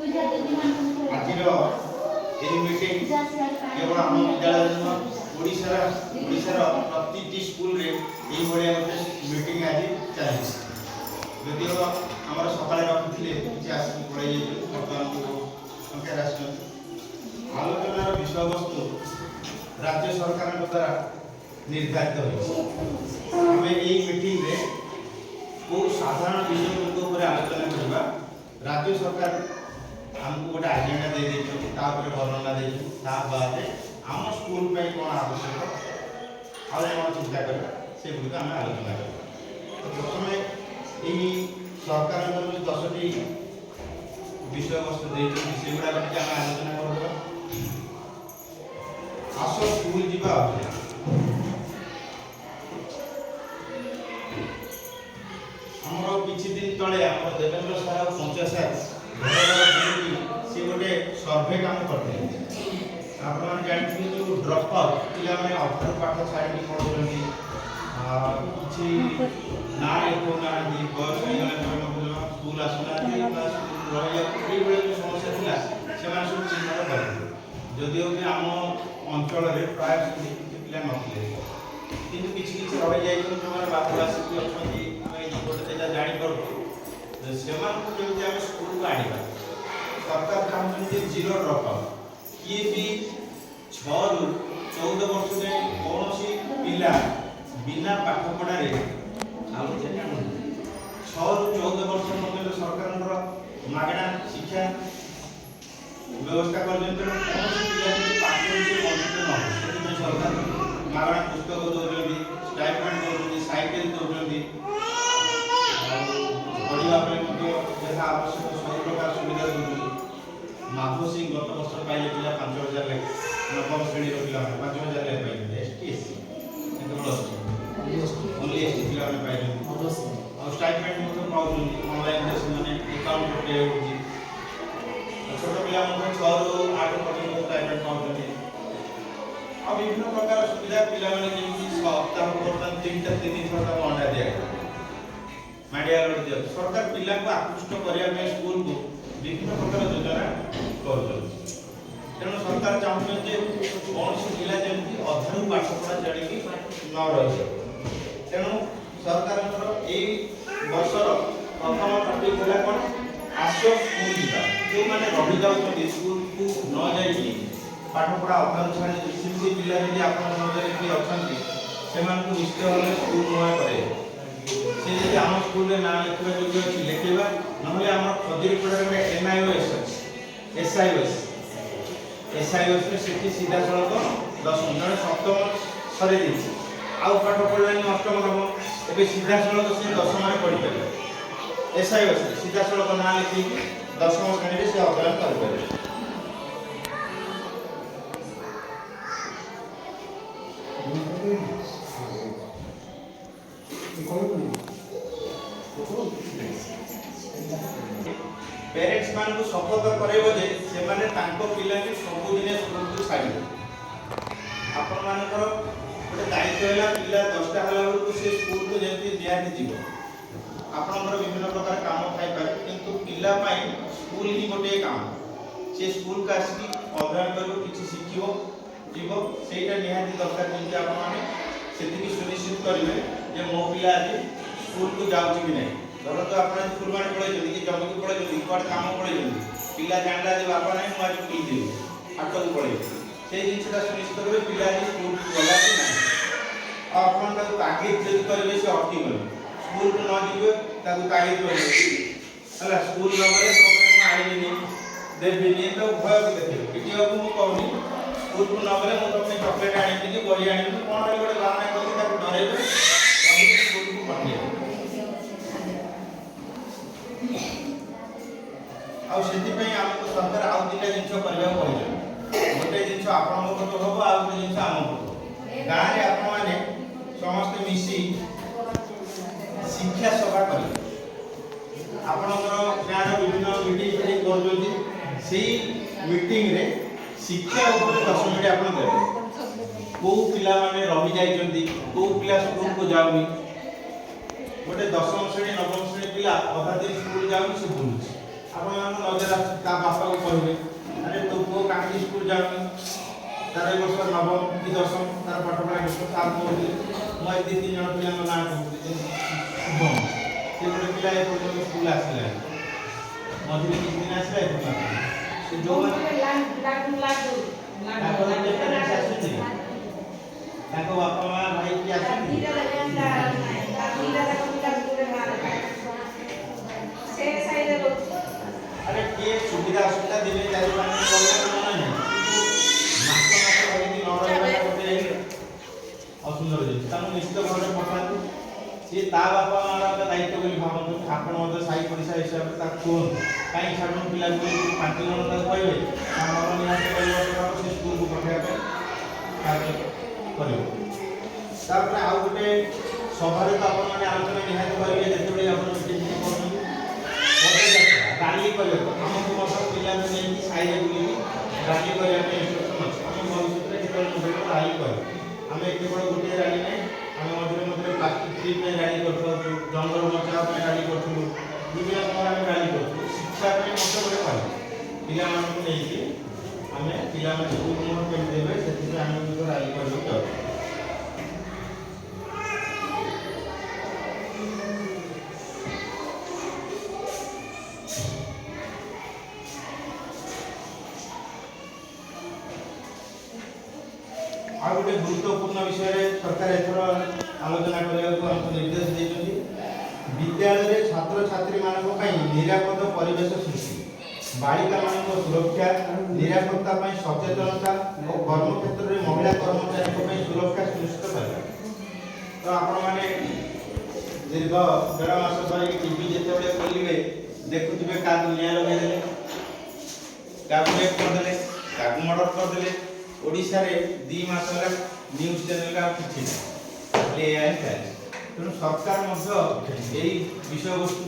ଆଜିର ଏହି ମିଟିଂ କେବଳ ଆମ ବିଦ୍ୟାଳୟରେ ନୁହଁ, ଓଡ଼ିଶାର ପ୍ରତିଟି ସ୍କୁଲରେ ଏଇଭଳିଆ ଗୋଟେ ମିଟିଂ ଆଜି ଚାଲିଛି। ଯଦିଓ ଆମର ସକାଳେ ରଖିଥିଲେ କିଛି ଆସିକି ପଳେଇ ଯାଇଥିଲେ, ବର୍ତ୍ତମାନକୁ ସଂଖ୍ୟାରେ ଆସିଛନ୍ତି। ଆଲୋଚନାର ବିଷୟବସ୍ତୁ ରାଜ୍ୟ ସରକାରଙ୍କ ଦ୍ୱାରା ନିର୍ଦ୍ଧାରିତ ହୋଇଛି। ଆମେ ଏହି ମିଟିଂରେ କେଉଁ ସାଧାରଣ ବିଷୟବସ୍ତୁ ଉପରେ ଆଲୋଚନା କରିବା, ରାଜ୍ୟ ସରକାର ଆମକୁ ଗୋଟେ ଆଜେଣ୍ଡା ଦେଇଛନ୍ତି, ତା ଉପରେ ବର୍ଣ୍ଣନା ଦେଇଛନ୍ତି। ତା ବାଦେ ଆମ ସ୍କୁଲ ପାଇଁ କ'ଣ ଆବଶ୍ୟକ ଆଉ କ'ଣ ଚିନ୍ତା କରିବା, ସେଗୁଡ଼ିକ ଆମେ ଆଲୋଚନା କରିବା। ପ୍ରଥମେ ଏହି ସରକାରଙ୍କର ଯେଉଁ 10ଟି ବିଷୟବସ୍ତୁ ଦେଇଛନ୍ତି ସେଗୁଡ଼ାକ ଟିକେ ଆମେ ଆଲୋଚନା କରିଦେବା। ଆସ ସ୍କୁଲ ଯିବା ଅଭିଯାନ। ଆମର କିଛି ଦିନ ତଳେ ଆମର ଦେବେନ୍ଦ୍ର ସାର୍ ଆଉ ପଞ୍ଚା ସାର୍ ସେ ଗୋଟେ ସର୍ଭେ କାମ କରିଥିଲେ। ଆପଣମାନେ ଜାଣିଥିବେ ଯେଉଁ ଡ୍ରପ୍ ଆଉଟ୍ ପିଲାମାନେ ଅଧାରୁ ପାଠ ଛାଡ଼ିକି ପଢ଼ୁଛନ୍ତି, କିଛି ନା ଲେଖୁନାହାନ୍ତି, ବୟସ ହେଇଗଲା ସ୍କୁଲ ଆସୁନାହାନ୍ତି ବା ସ୍କୁଲ ରହିଯାଉଛି, ଏଇଭଳି ଯେଉଁ ସମସ୍ୟା ଥିଲା ସେମାନେ ସବୁ ଚିହ୍ନଟ କରିଥିଲେ। ଯଦିଓ ବି ଆମ ଅଞ୍ଚଳରେ ପ୍ରାୟ କିଛି ପିଲା ନଥିଲେ, କିନ୍ତୁ କିଛି ରହିଯାଇଛନ୍ତି ଯେଉଁମାନେ ବାହାରୁ ଆସିକି ଅଛନ୍ତି, ଆମେ ଗୋଟେ ସେଇଟା ଜାଣିପାରୁଛୁ। ସେମାନଙ୍କୁ କେମିତି ଆମେ ସ୍କୁଲକୁ ଆଣିବା, ସରକାର ଚାହୁଁଛନ୍ତି ଯେ ଜିରୋ ଡ୍ରପ୍ ଆଉଟ୍। କିଏ ବି 6ରୁ 14 ବର୍ଷ ଯାଏଁ କୌଣସି ପିଲା ବିନା ପାଠ ପଢ଼ାରେ 6ରୁ 14 ବର୍ଷ ମଧ୍ୟରେ ସରକାରଙ୍କର ମାଗଣା ଶିକ୍ଷା ବ୍ୟବସ୍ଥା କରିଛନ୍ତି। କୌଣସି ପିଲା ଯଦି ପାଠ ବିଷୟରେ ବଞ୍ଚିତ ନ ହୁଏ, ସେଥିପାଇଁ ସରକାର ମାଗଣା ପୁସ୍ତକ ଦେଉଛନ୍ତି, ଷ୍ଟାଇପେଣ୍ଡ ଦେଉଛନ୍ତି, ସାଇକେଲ ଦେଉଛନ୍ତି, ପଢ଼ିବା ପାଇଁ ମଧ୍ୟ ଯାହା ଆବଶ୍ୟକ ସବୁ ପ୍ରକାର ସୁବିଧା ଦେଉଛନ୍ତି। ମାଧୋଶ୍ରୀ ଗତ ବର୍ଷ ପାଇଲେ ପିଲା 5,000 ଲେଖା, ନବମ ଶ୍ରେଣୀର ପିଲାମାନେ 5,000 ଲେଖା ପାଇଛନ୍ତି। ST SC ଓନ୍ଲି ST ପିଲାମାନେ ପାଇଛନ୍ତି। ଆଉ ଷ୍ଟାଇପେଣ୍ଡ ମଧ୍ୟ ପାଉଛନ୍ତି, ଅନଲାଇନରେ ସେମାନେ ଆକାଉଣ୍ଟ ପେ ହେଉଛି। ଛୋଟ ପିଲା ମଧ୍ୟ 6ରୁ 8 ପର୍ଯ୍ୟନ୍ତ ଷ୍ଟାଇପେଣ୍ଡ ପାଉଛନ୍ତି। ଆଉ ବିଭିନ୍ନ ପ୍ରକାର ସୁବିଧା ପିଲାମାନେ ଯେମିତି ସପ୍ତାହ ବର୍ତ୍ତମାନ 3-3 ଥର ଅଣ୍ଡା ଦିଆଯାଏ, ମାଣ୍ଡିଆ ଲଡ଼ୁ ଦିଆଯାଉଛି। ସରକାର ପିଲାଙ୍କୁ ଆକୃଷ୍ଟ କରିବା ପାଇଁ ସ୍କୁଲକୁ ବିଭିନ୍ନ ପ୍ରକାର ଯୋଜନା କରୁଛନ୍ତି। ତେଣୁ ସରକାର ଚାହୁଁଛନ୍ତି ଯେ କୌଣସି ପିଲା ଯେମିତି ଅଧାରୁ ପାଠ ପଢ଼ା ଛାଡ଼ିକି ନ ରହିଯାଏ। ତେଣୁ ସରକାରଙ୍କର ଏଇ ବର୍ଷର ପ୍ରଥମ ଟପିକ୍ ହେଲା କ'ଣ, ଆସ ସ୍କୁଲ ଯିବା। ଯେଉଁମାନେ ରହିଯାଉଛନ୍ତି ସ୍କୁଲକୁ ନ ଯାଇକି ପାଠପଢ଼ା ଅଧାରୁ ଛାଡ଼ି, ସେମିତି ପିଲା ଯଦି ଆପଣଙ୍କ ମଧ୍ୟରେ କିଏ ଅଛନ୍ତି ସେମାନଙ୍କୁ ନିଶ୍ଚିତ ଭାବରେ ସ୍କୁଲ ନୂଆ କରାଇବେ। ସେ ଯଦି ଆମ ସ୍କୁଲରେ ନାଁ ଲେଖିବା ଯୋଗ୍ୟ ଅଛି ଲେଖିବା, ନହେଲେ ଆମର ଖଜୁରୀପଡ଼ାରେ SIOS ସେଠି ସିଧାସଳଖ 10ମ, ଜଣେ 7ମ ସରେଇ ଦେଇଛି, ଆଉ ପାଠ ପଢ଼ିଲାନି, 8ମ ନବମ, ଏବେ ସିଧାସଳଖ ସେ 10ମରେ ପଢ଼ିପାରିବେ। SIOS ସିଧାସଳଖ ନାଁ ଲେଖିକି 10ମ ଶ୍ରେଣୀରେ ସେ ଅଧ୍ୟୟନ କରିପାରିବେ। पेरेंट्स मानकु शपथ कराइबो जे सेमाने तांको पिलाके सबुदिने स्कूल छाड़िबे। आपण मानकर गोटे दायित्व हैला पिला 10टा हला बेलकु से स्कूल को जेति नियाति जीवो। आपनकर विभिन्न प्रकार काम थाई पारे, किंतु पिला पाई स्कूल ही गोटे काम। से स्कूल का आसी अध्ययन करबो, किछि शिखिबो, जीवो, सेटा नियाति दरकार। जेति आपण माने सेति सुनिश्चित करिवे जे मो पिला आज स्कूल को जाउछि कि नै। धर तो आपण स्कूल माने पढाई जल्दी कि जमी को पढाई जल्दी कोड काम पढाई जल्दी पिला जानला जे बापा नै मु आज स्कूल देबी आठ को पढाई से जिनसटा सुनिश्चित करबे पिला जी स्कूल गला कि नै। आपण का ताकीद जल्दी करबे से अटकी गले स्कूल को न जीवे ताकू ताकीद करबे हला स्कूल न गले तो मैं आइली नै देबी नै तो भय के देखि किटी बाबू मु कहनी स्कूल को न गले मु तमे चॉकलेट आनी कि बड़ी आनी कोन रे गोटे बाहाना करके ताकू डरेबे स्कूल को पठिए। आउ सेतिपई हमको सरकार आउ दिटा जिंस करबा पड़िला। गोटे जिंस आपन को तो होबो, आउ गोटे जिंस आम को गां रे आपन माने समस्त मिसी शिक्षा सभा करिवे। आपनकर गां रे विभिन्न मीटिंग करजोती, सेही मीटिंग रे शिक्षा ऊपर 10 मिनिट आपन देबे। को पिला माने रहि जाइचंती, को पिला स्कूल को जाउनी, गोटे 10म श्रेणी 9म श्रेणी पिला अधा दिन स्कूल जाउनी से बुलुची। ଆପଣମାନଙ୍କୁ ନଜର ଆସୁଛି ତା ବାପାକୁ କହିବେ ଆରେ ତୋ ପୁଅ କାହିଁକି ସ୍କୁଲ ଯାଉନି, ତାର ଏ ବର୍ଷ ନବମ କି ଦଶମ ତାର ପାଠ ପଢ଼ା ବିଷୟ ସାର୍ କହୁଥିଲେ। ମୁଁ ଆଜି 2-3 ଜଣ ପିଲାଙ୍କ ନାଁ କହୁଥିଲି ଶୁଭମ, ସେ ଗୋଟେ ପିଲା ଏ ପର୍ଯ୍ୟନ୍ତ ସ୍କୁଲ ଆସିଲାନି, ମଝିରେ କିଛି ଦିନ ଆସିଲା ଏ ପର୍ଯ୍ୟନ୍ତ ସେ ଯୋଉମାନେ ତାଙ୍କ ବାପା ମା ଭାଇ କି ଆସନ୍ତି अरे किए सुविधा सुविधा दिले 4-5 दिन बोलले ना नहीं मास धरिकी न रहबा गोटे असुंदर जिनिस तानु निश्चित भाବରେ पठाନ୍ତୁ से ता बापा मार दायित्व बोली भावନ୍ତୁ आपण मते साई पडिसा हिसाब ता कोन काई छाडन पिला को 5 जण ता कहबे हमर निहाते परिवर्तन से स्कूल को पठाया पे कार्य करियो तापर आउ गोटे सभारे तो आपण माने आलोचना निहाते करिवे जेतेबे आपण मीटिंग करनु राली करियो हमको मतलब पिला ने नहीं साइड बुली राली करिया पे इंस्ट्रक्शन अछि हम भविष्य रे केतल मोबाइल राली करियो हम एक बड़ गोटे राली नै हम मधुरे प्लास्टिक फ्री पे राली करथो जंगल बचाव पे राली करथो दुनिया समय हम राली करथो शिक्षा पे मत बड़े पाल पिला मन को नै कि हमें पिला मन स्कूल मोर पे देबे सेति पे हम राली करियो तो आ गोटे गुरुत्वपूर्ण विषय रे सरकार एथर आलोचना करने को हमको निर्देश देछथि विद्यालय रे छात्र छात्री मानक पई निरापद परिवेश सृष्टि बालिका मानक सुरक्षा निरापत्ता पई सचेतनता और कर्म क्षेत्र रे महिला कर्मचारी पई सुरक्षा सुनिश्चित करबा तो आपण माने दीर्घ 1.5 मास धरि टीवी जेतेबे खोलिबे देखुथिबे का दुनिया लगे देले का ब्रेक कर देले का मर्डर कर देले ओडिसा रे 2 मास होला न्यूज चैनल का किछि ले आइ सरकार मध्य एई विषय वस्तु